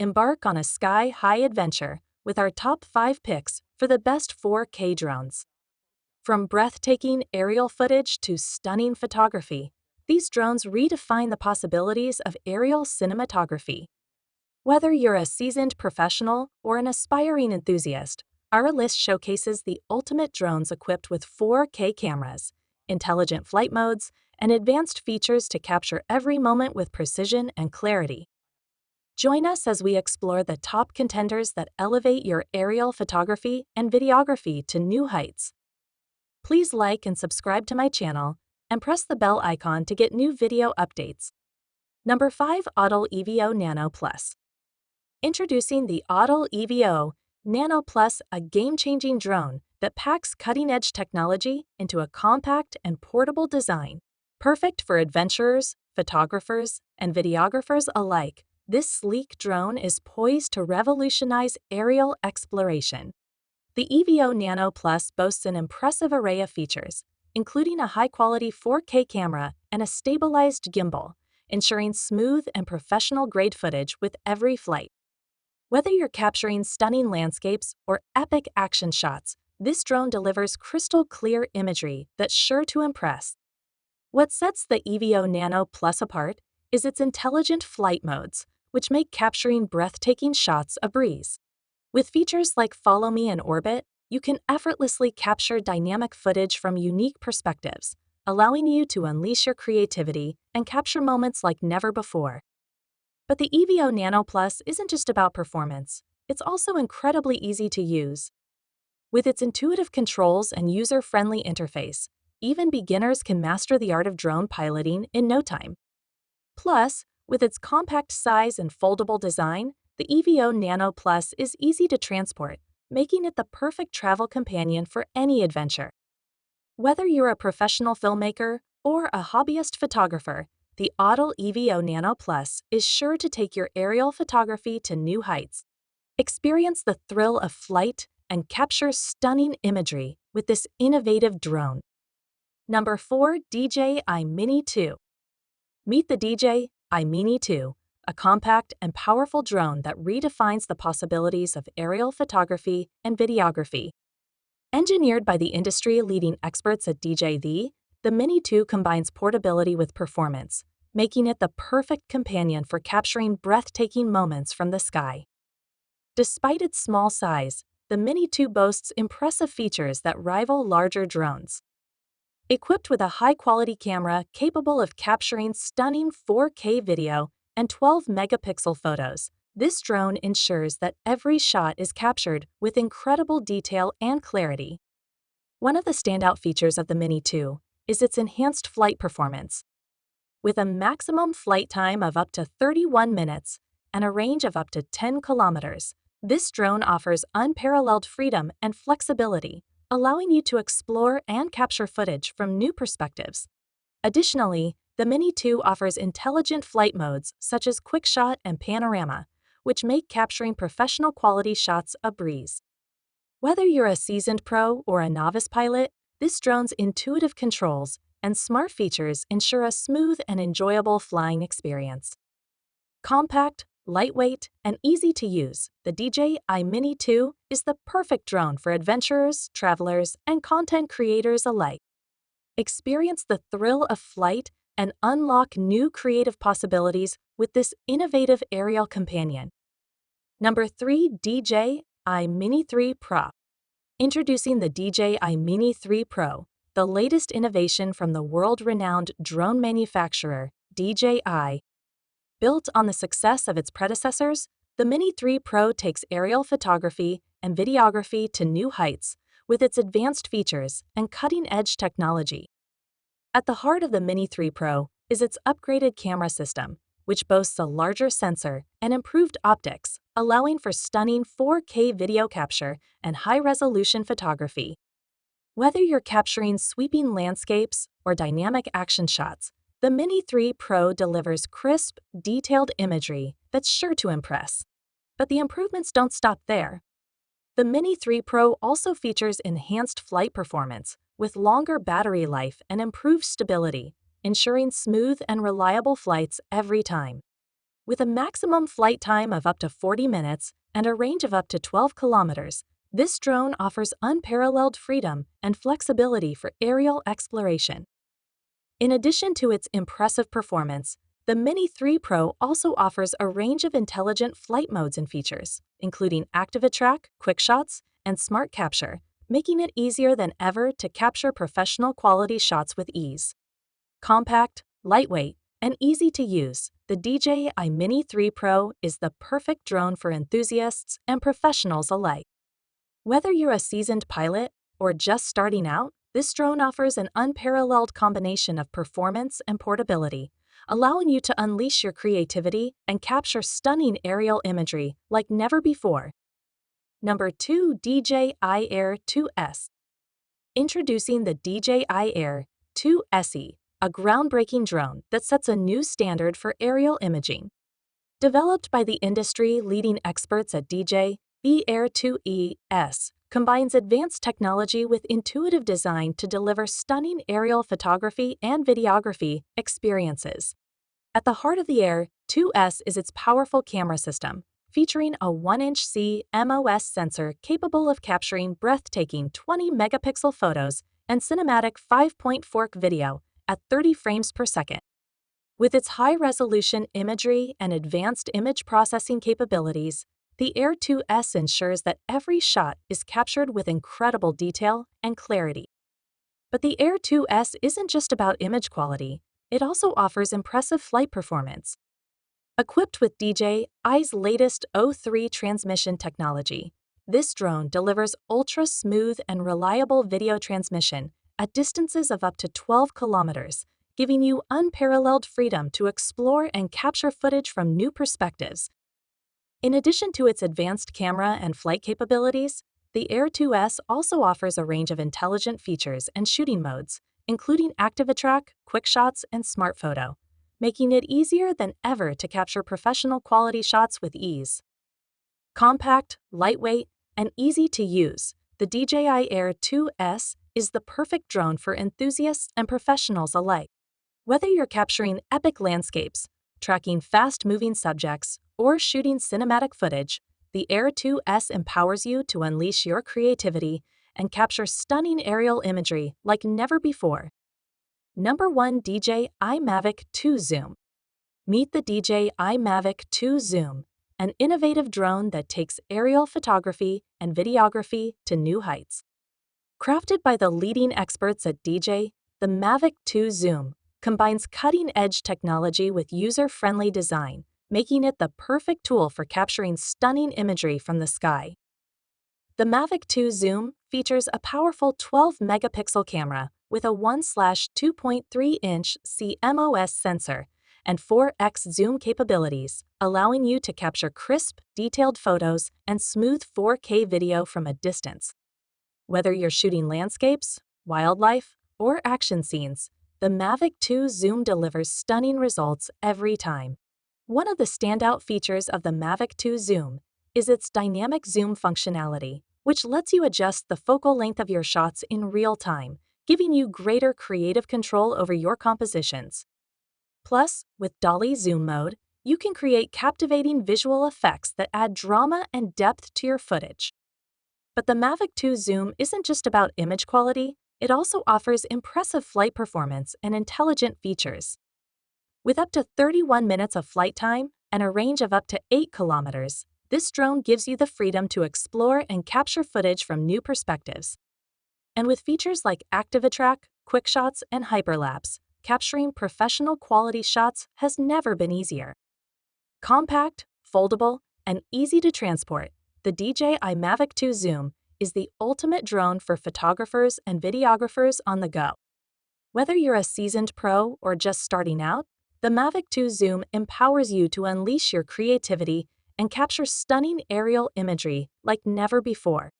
Embark on a sky-high adventure with our top 5 picks for the best 4K drones. From breathtaking aerial footage to stunning photography, these drones redefine the possibilities of aerial cinematography. Whether you're a seasoned professional or an aspiring enthusiast, our list showcases the ultimate drones equipped with 4K cameras, intelligent flight modes, and advanced features to capture every moment with precision and clarity. Join us as we explore the top contenders that elevate your aerial photography and videography to new heights. Please like and subscribe to my channel and press the bell icon to get new video updates. Number 5. AUDL EVO Nano Plus. Introducing the AUDL EVO Nano Plus, a game-changing drone that packs cutting-edge technology into a compact and portable design. Perfect for adventurers, photographers, and videographers alike, this sleek drone is poised to revolutionize aerial exploration. The EVO Nano Plus boasts an impressive array of features, including a high-quality 4K camera and a stabilized gimbal, ensuring smooth and professional-grade footage with every flight. Whether you're capturing stunning landscapes or epic action shots, this drone delivers crystal-clear imagery that's sure to impress. What sets the EVO Nano Plus apart is its intelligent flight modes, which make capturing breathtaking shots a breeze. With features like Follow Me in Orbit, you can effortlessly capture dynamic footage from unique perspectives, allowing you to unleash your creativity and capture moments like never before. But the EVO Nano Plus isn't just about performance, it's also incredibly easy to use. With its intuitive controls and user-friendly interface, even beginners can master the art of drone piloting in no time. Plus, with its compact size and foldable design, the EVO Nano Plus is easy to transport, making it the perfect travel companion for any adventure. Whether you're a professional filmmaker or a hobbyist photographer, the AUDL EVO Nano Plus is sure to take your aerial photography to new heights. Experience the thrill of flight and capture stunning imagery with this innovative drone. Number 4. DJI Mini 2. Meet the DJI Mini 2, a compact and powerful drone that redefines the possibilities of aerial photography and videography. Engineered by the industry-leading experts at DJI, the Mini 2 combines portability with performance, making it the perfect companion for capturing breathtaking moments from the sky. Despite its small size, the Mini 2 boasts impressive features that rival larger drones. Equipped with a high-quality camera capable of capturing stunning 4K video and 12-megapixel photos, this drone ensures that every shot is captured with incredible detail and clarity. One of the standout features of the Mini 2 is its enhanced flight performance. With a maximum flight time of up to 31 minutes and a range of up to 10 kilometers, this drone offers unparalleled freedom and flexibility, allowing you to explore and capture footage from new perspectives. Additionally, the Mini 2 offers intelligent flight modes such as Quick Shot and Panorama, which make capturing professional quality shots a breeze. Whether you're a seasoned pro or a novice pilot, this drone's intuitive controls and smart features ensure a smooth and enjoyable flying experience. Compact, lightweight, and easy to use, the DJI Mini 2 is the perfect drone for adventurers, travelers, and content creators alike. Experience the thrill of flight and unlock new creative possibilities with this innovative aerial companion. Number 3. DJI Mini 3 Pro. Introducing the DJI Mini 3 Pro, the latest innovation from the world-renowned drone manufacturer, DJI. Built on the success of its predecessors, the Mini 3 Pro takes aerial photography and videography to new heights with its advanced features and cutting-edge technology. At the heart of the Mini 3 Pro is its upgraded camera system, which boasts a larger sensor and improved optics, allowing for stunning 4K video capture and high-resolution photography. Whether you're capturing sweeping landscapes or dynamic action shots, the Mini 3 Pro delivers crisp, detailed imagery that's sure to impress. But the improvements don't stop there. The Mini 3 Pro also features enhanced flight performance with longer battery life and improved stability, ensuring smooth and reliable flights every time. With a maximum flight time of up to 40 minutes and a range of up to 12 kilometers, this drone offers unparalleled freedom and flexibility for aerial exploration. In addition to its impressive performance, the Mini 3 Pro also offers a range of intelligent flight modes and features, including Active Attract, Quick Shots, and Smart Capture, making it easier than ever to capture professional quality shots with ease. Compact, lightweight, and easy to use, the DJI Mini 3 Pro is the perfect drone for enthusiasts and professionals alike. Whether you're a seasoned pilot or just starting out, this drone offers an unparalleled combination of performance and portability, allowing you to unleash your creativity and capture stunning aerial imagery like never before. Number 2. DJI Air 2S. Introducing the DJI Air 2 SE, a groundbreaking drone that sets a new standard for aerial imaging. Developed by the industry-leading experts at DJI, the Air 2ES combines advanced technology with intuitive design to deliver stunning aerial photography and videography experiences. At the heart of the Air 2S is its powerful camera system, featuring a 1-inch CMOS sensor capable of capturing breathtaking 20-megapixel photos and cinematic 5.4K video at 30 frames per second. With its high-resolution imagery and advanced image processing capabilities, the Air 2S ensures that every shot is captured with incredible detail and clarity. But the Air 2S isn't just about image quality, it also offers impressive flight performance. Equipped with DJI's latest O3 transmission technology, this drone delivers ultra-smooth and reliable video transmission at distances of up to 12 kilometers, giving you unparalleled freedom to explore and capture footage from new perspectives. In addition to its advanced camera and flight capabilities, the Air 2S also offers a range of intelligent features and shooting modes, including Active Attract, Quick Shots, and Smart Photo, making it easier than ever to capture professional quality shots with ease. Compact, lightweight, and easy to use, the DJI Air 2S is the perfect drone for enthusiasts and professionals alike. Whether you're capturing epic landscapes, tracking fast-moving subjects, or shooting cinematic footage, the Air 2S empowers you to unleash your creativity and capture stunning aerial imagery like never before. Number 1. DJI Mavic 2 Zoom. Meet the DJI Mavic 2 Zoom, an innovative drone that takes aerial photography and videography to new heights. Crafted by the leading experts at DJI, the Mavic 2 Zoom combines cutting-edge technology with user-friendly design, making it the perfect tool for capturing stunning imagery from the sky. The Mavic 2 Zoom features a powerful 12-megapixel camera with a 1/2.3-inch CMOS sensor and 4x zoom capabilities, allowing you to capture crisp, detailed photos and smooth 4K video from a distance. Whether you're shooting landscapes, wildlife, or action scenes, the Mavic 2 Zoom delivers stunning results every time. One of the standout features of the Mavic 2 Zoom is its dynamic zoom functionality, which lets you adjust the focal length of your shots in real time, giving you greater creative control over your compositions. Plus, with Dolly Zoom mode, you can create captivating visual effects that add drama and depth to your footage. But the Mavic 2 Zoom isn't just about image quality, it also offers impressive flight performance and intelligent features. With up to 31 minutes of flight time and a range of up to 8 kilometers, this drone gives you the freedom to explore and capture footage from new perspectives. And with features like Active Attract, Quick Shots, and Hyperlapse, capturing professional quality shots has never been easier. Compact, foldable, and easy to transport, the DJI Mavic 2 Zoom is the ultimate drone for photographers and videographers on the go. Whether you're a seasoned pro or just starting out, the Mavic 2 Zoom empowers you to unleash your creativity and capture stunning aerial imagery like never before.